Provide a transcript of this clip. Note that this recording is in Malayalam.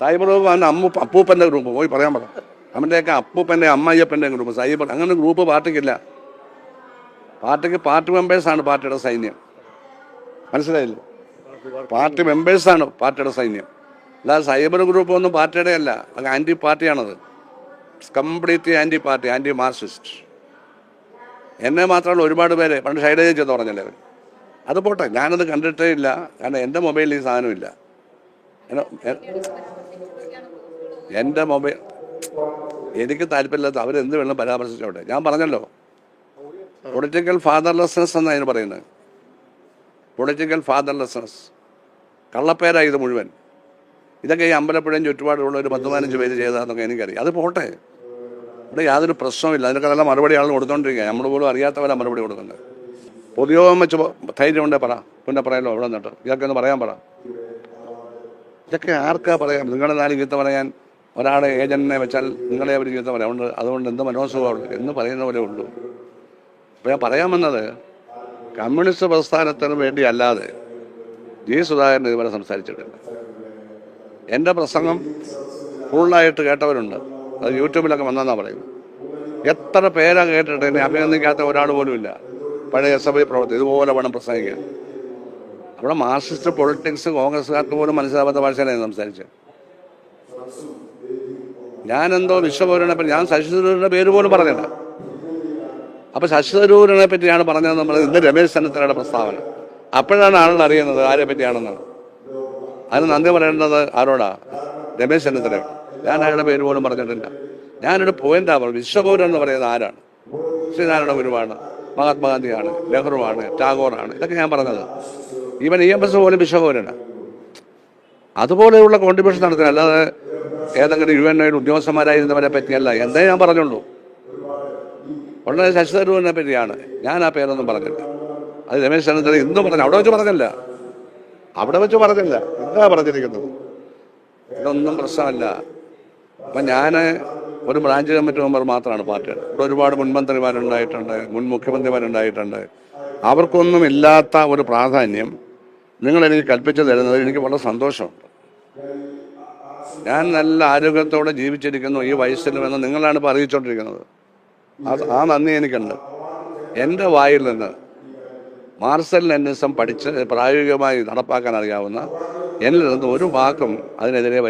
സൈബർ ഗ്രൂപ്പ് അവൻ്റെ അപ്പൂപ്പൻ്റെ ഗ്രൂപ്പ് പോയി പറയാൻ പറ. അവൻ്റെയൊക്കെ അപ്പൂപ്പൻ്റെ അമ്മയ്യപ്പൻ്റെ ഗ്രൂപ്പ് സൈബർ. അങ്ങനെ ഗ്രൂപ്പ് പാർട്ടിക്കില്ല. പാർട്ടി മെമ്പേഴ്സാണ് പാർട്ടിയുടെ സൈന്യം. മനസ്സിലായില്ലേ? പാർട്ടി മെമ്പേഴ്സാണ് പാർട്ടിയുടെ സൈന്യം. അല്ലാതെ സൈബർ ഗ്രൂപ്പ് ഒന്നും പാർട്ടിയുടെ അല്ല. അത് ആൻറ്റി പാർട്ടിയാണത്. Completely anti party, anti Marxist. എന്നെ മാത്രമല്ല ഒരുപാട് പേര് പണ്ട് ഷൈഡേജ് ചെന്ന് പറഞ്ഞല്ലേ. അത് പോട്ടെ, ഞാനത് കണ്ടിട്ടേ ഇല്ല. കാരണം എൻ്റെ മൊബൈലിൽ ഈ സാധനമില്ല. എൻ്റെ മൊബൈൽ എനിക്ക് താല്പര്യമില്ലാത്ത അവരെന്ത് വേണം പരാമർശിച്ചോട്ടെ. ഞാൻ പറഞ്ഞല്ലോ, പൊളിറ്റിക്കൽ ഫാദർലെസ്നെസ് എന്നാണ് അതിന് പറയുന്നത്. പൊളിറ്റിക്കൽ ഫാദർലെസ്നെസ്. കള്ളപ്പേരായി ഇത് മുഴുവൻ. ഇതൊക്കെ ഈ അമ്പലപ്പുഴയും ചുറ്റുപാടുള്ള ഒരു 10-15 പേര് ചെയ്തതെന്നൊക്കെ എനിക്കറിയാം. അത് പോട്ടെ, ഇവിടെ യാതൊരു പ്രശ്നവുമില്ല. അതിനൊക്കെ നല്ല മറുപടി ആൾ കൊടുത്തോണ്ടിരിക്കുക. നമ്മൾ പോലും അറിയാത്തവരാ മറുപടി കൊടുക്കുന്നത്. പൊതുയോഗം വെച്ച് ധൈര്യം ഉണ്ടേ പറ. പിന്നെ പറയാലോ ഇവിടെ നിന്നിട്ട് ഇതൊക്കെ ഒന്ന് പറയാൻ പറ. ഇതൊക്കെ ആർക്കാ പറയാം? നിങ്ങളുടെ നാല് ചീത്ത പറയാൻ ഒരാളെ ഏജന്റിനെ വെച്ചാൽ നിങ്ങളെ അവർ ചീത്ത പറയാം. അതുകൊണ്ട് എന്ത് മനോസുഖമുള്ളൂ എന്ന് പറയുന്ന പോലെ ഉള്ളൂ. അപ്പോൾ ഞാൻ പറയാൻ വന്നത്, കമ്മ്യൂണിസ്റ്റ് പ്രസ്ഥാനത്തിന് വേണ്ടി അല്ലാതെ ജി സുധാകരൻ ഇതുവരെ സംസാരിച്ചിട്ടില്ല. എൻ്റെ പ്രസംഗം ഫുള്ളായിട്ട് കേട്ടവരുണ്ട്. അത് യൂട്യൂബിലൊക്കെ വന്നെന്നാണ് പറയുന്നത്. എത്ര പേരാ കേട്ടിട്ട് എന്നെ അഭിനന്ദിക്കാത്ത ഒരാൾ പോലും ഇല്ല. പഴയ SFI പ്രവർത്തി ഇതുപോലെ വേണം പ്രസംഗിക്കാൻ. അവിടെ മാർക്സിസ്റ്റ് പൊളിറ്റിക്സ് കോൺഗ്രസ്സുകാർക്ക് പോലും മനസ്സിലാവാത്ത ഭാഷയിലാണ് സംസാരിച്ചത്. ഞാനെന്തോ വിശ്വപൗരനെ പറ്റി, ഞാൻ ശശി തരൂരിൻ്റെ പേര് പോലും പറഞ്ഞില്ല. അപ്പോൾ ശശി തരൂരിനെ പറ്റിയാണ് പറഞ്ഞത് നമ്മൾ. ഇന്ന് രമേശ് ചെന്നിത്തലയുടെ പ്രസ്താവന. അപ്പോഴാണ് ആളുകൾ അറിയുന്നത് ആരെ പറ്റിയാണെന്നാണ്. അതിന് നന്ദി പറയേണ്ടത് ആരോടാ? രമേശ് ചെന്നിത്തല. ഞാൻ അയാളുടെ പേര് പോലും പറഞ്ഞിട്ടില്ല. ഞാനൊരു പോയിന്റാ പറഞ്ഞു. വിശ്വപൗരൻ എന്ന് പറയുന്നത് ആരാണ്? ശ്രീനാരായണ ഗുരുവാണ്, മഹാത്മാഗാന്ധിയാണ്, നെഹ്റുവാണ്, ടാഗോറാണ്. ഇതൊക്കെ ഞാൻ പറഞ്ഞത്. ഈവൻ EMS പോലും വിശ്വപൗരനാണ്. അതുപോലെയുള്ള കോൺട്രിബ്യൂഷൻ നടത്തുക, അല്ലാതെ ഏതെങ്കിലും UN ഉദ്യോഗസ്ഥന്മാരായിരുന്നവരെ പറ്റിയല്ല. എന്തേ ഞാൻ പറഞ്ഞുള്ളൂ. വളരെ ശശി തരൂരിനെ പറ്റിയാണ്. ഞാൻ ആ പേരൊന്നും പറഞ്ഞില്ല. അത് രമേശ് ചെന്നിത്തല ഇന്നും പറഞ്ഞു. അവിടെ വെച്ച് പറഞ്ഞില്ല. എന്താ പറഞ്ഞിരിക്കുന്നത്? ഇതൊന്നും പ്രശ്നമല്ല. അപ്പം ഞാൻ ഒരു ബ്രാഞ്ച് കമ്മിറ്റി മെമ്പർ മാത്രമാണ് പാർട്ടിയുടെ. ഇവിടെ ഒരുപാട് മുൻ മന്ത്രിമാരുണ്ടായിട്ടുണ്ട്, മുൻ മുഖ്യമന്ത്രിമാരുണ്ടായിട്ടുണ്ട്. അവർക്കൊന്നും ഇല്ലാത്ത ഒരു പ്രാധാന്യം നിങ്ങളെനിക്ക് കൽപ്പിച്ചു തരുന്നത് എനിക്ക് വളരെ സന്തോഷമുണ്ട്. ഞാൻ നല്ല ആരോഗ്യത്തോടെ ജീവിച്ചിരിക്കുന്നു ഈ വയസ്സിലുമെന്ന് നിങ്ങളാണ് ഇപ്പോൾ അറിയിച്ചുകൊണ്ടിരിക്കുന്നത്. ആ നന്ദി എനിക്കുണ്ട്. എൻ്റെ വായിൽ നിന്ന് മാർസൽ ലെനിനിസം പഠിച്ച് പ്രായോഗികമായി നടപ്പാക്കാൻ അറിയാവുന്ന എന്നിൽ നിന്ന് ഒരു വാക്കും അതിനെതിരെ